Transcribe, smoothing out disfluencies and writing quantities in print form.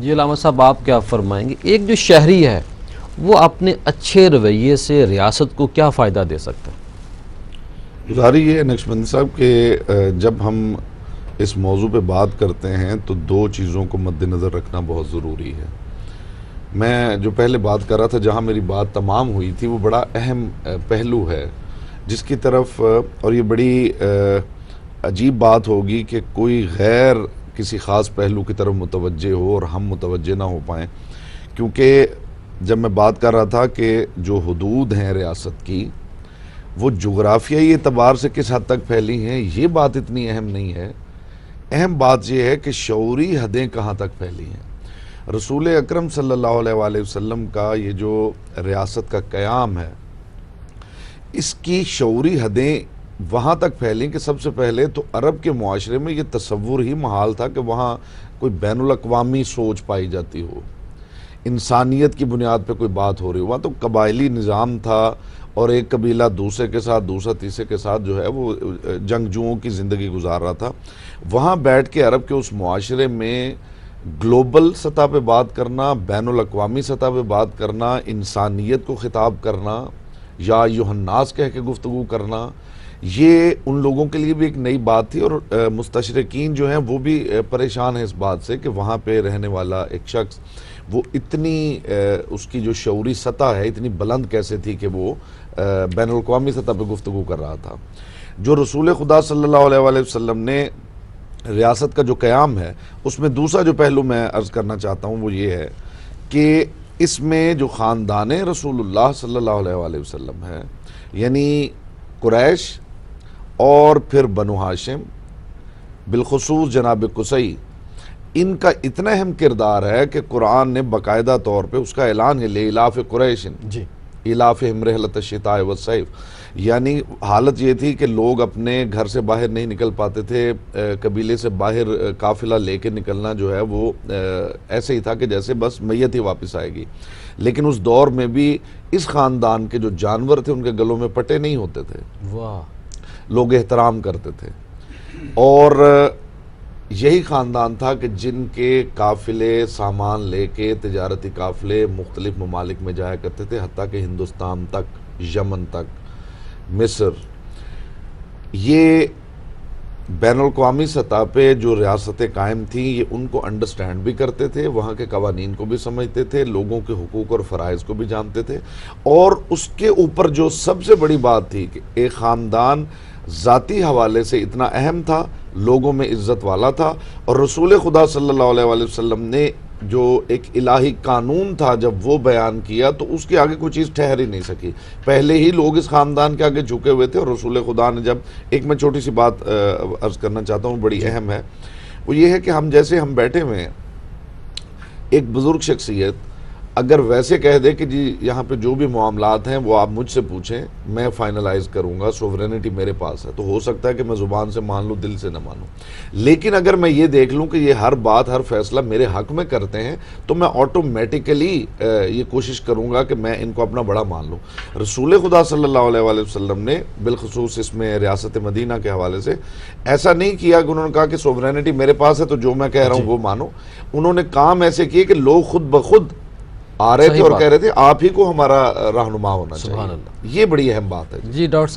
جی علامہ صاحب، آپ کیا فرمائیں گے؟ ایک جو شہری ہے وہ اپنے اچھے رویے سے ریاست کو کیا فائدہ دے سکتا ہے؟ گزاری یہ ہے نقشبندی صاحب کہ جب ہم اس موضوع پہ بات کرتے ہیں تو دو چیزوں کو مد نظر رکھنا بہت ضروری ہے۔ میں جو پہلے بات کر رہا تھا، جہاں میری بات تمام ہوئی تھی، وہ بڑا اہم پہلو ہے جس کی طرف، اور یہ بڑی عجیب بات ہوگی کہ کوئی غیر کسی خاص پہلو کی طرف متوجہ ہو اور ہم متوجہ نہ ہو پائیں، کیونکہ جب میں بات کر رہا تھا کہ جو حدود ہیں ریاست کی، وہ جغرافیائی اعتبار سے کس حد تک پھیلی ہیں، یہ بات اتنی اہم نہیں ہے۔ اہم بات یہ ہے کہ شعوری حدیں کہاں تک پھیلی ہیں۔ رسول اکرم صلی اللہ علیہ وآلہ وسلم کا یہ جو ریاست کا قیام ہے، اس کی شعوری حدیں وہاں تک پھیلیں کہ سب سے پہلے تو عرب کے معاشرے میں یہ تصور ہی محال تھا کہ وہاں کوئی بین الاقوامی سوچ پائی جاتی ہو، انسانیت کی بنیاد پہ کوئی بات ہو رہی ہو۔ وہاں تو قبائلی نظام تھا، اور ایک قبیلہ دوسرے کے ساتھ، دوسرا تیسرے کے ساتھ جو ہے وہ جنگجوؤں کی زندگی گزار رہا تھا۔ وہاں بیٹھ کے عرب کے اس معاشرے میں گلوبل سطح پہ بات کرنا، بین الاقوامی سطح پہ بات کرنا، انسانیت کو خطاب کرنا یا ایھا الناس کہہ کے گفتگو کرنا، یہ ان لوگوں کے لیے بھی ایک نئی بات تھی، اور مستشرقین جو ہیں وہ بھی پریشان ہیں اس بات سے کہ وہاں پہ رہنے والا ایک شخص وہ اتنی اس کی جو شعوری سطح ہے اتنی بلند کیسے تھی کہ وہ بین الاقوامی سطح پہ گفتگو کر رہا تھا۔ جو رسول خدا صلی اللہ علیہ وآلہ وسلم نے ریاست کا جو قیام ہے، اس میں دوسرا جو پہلو میں عرض کرنا چاہتا ہوں وہ یہ ہے کہ اس میں جو خاندان رسول اللہ صلی اللہ علیہ وآلہ وسلم ہے، یعنی قریش اور پھر بنو ہاشم، بالخصوص جناب قصی، ان کا اتنا اہم کردار ہے کہ قرآن نے باقاعدہ طور پہ اس کا اعلان ہے لإلاف قریش جی، ایلافہم رحلۃ الشتاء والصیف، یعنی حالت یہ تھی کہ لوگ اپنے گھر سے باہر نہیں نکل پاتے تھے، قبیلے سے باہر قافلہ لے کے نکلنا جو ہے وہ ایسے ہی تھا کہ جیسے بس میت ہی واپس آئے گی۔ لیکن اس دور میں بھی اس خاندان کے جو جانور تھے ان کے گلوں میں پٹے نہیں ہوتے تھے، واہ، لوگ احترام کرتے تھے، اور یہی خاندان تھا کہ جن کے قافلے سامان لے کے تجارتی قافلے مختلف ممالک میں جایا کرتے تھے، حتیٰ کہ ہندوستان تک، یمن تک، مصر۔ یہ بین الاقوامی سطح پہ جو ریاستیں قائم تھیں یہ ان کو انڈرسٹینڈ بھی کرتے تھے، وہاں کے قوانین کو بھی سمجھتے تھے، لوگوں کے حقوق اور فرائض کو بھی جانتے تھے، اور اس کے اوپر جو سب سے بڑی بات تھی کہ ایک خاندان ذاتی حوالے سے اتنا اہم تھا، لوگوں میں عزت والا تھا، اور رسول خدا صلی اللہ علیہ وآلہ وسلم نے جو ایک الہی قانون تھا جب وہ بیان کیا تو اس کے آگے کوئی چیز ٹھہر ہی نہیں سکی۔ پہلے ہی لوگ اس خاندان کے آگے جھکے ہوئے تھے، اور رسول خدا نے جب ایک میں چھوٹی سی بات عرض کرنا چاہتا ہوں، بڑی اہم ہے، وہ یہ ہے کہ ہم جیسے ہم بیٹھے ہوئے ہیں، ایک بزرگ شخصیت اگر ویسے کہہ دے کہ جی یہاں پہ جو بھی معاملات ہیں وہ آپ مجھ سے پوچھیں، میں فائنلائز کروں گا، سوورینٹی میرے پاس ہے، تو ہو سکتا ہے کہ میں زبان سے مان لوں، دل سے نہ مانوں۔ لیکن اگر میں یہ دیکھ لوں کہ یہ ہر بات، ہر فیصلہ میرے حق میں کرتے ہیں، تو میں آٹومیٹیکلی یہ کوشش کروں گا کہ میں ان کو اپنا بڑا مان لوں۔ رسول خدا صلی اللہ علیہ وآلہ وسلم نے بالخصوص اس میں ریاست مدینہ کے حوالے سے ایسا نہیں کیا کہ انہوں نے کہا کہ سوورینٹی میرے پاس ہے تو جو میں کہہ رہا ہوں وہ مانو۔ انہوں نے کام ایسے کیے کہ لوگ خود بخود آ رہے تھے اور کہہ رہے تھے آپ ہی کو ہمارا رہنما ہونا چاہیے۔ یہ بڑی اہم بات ہے۔ جی ڈاکٹر صاحب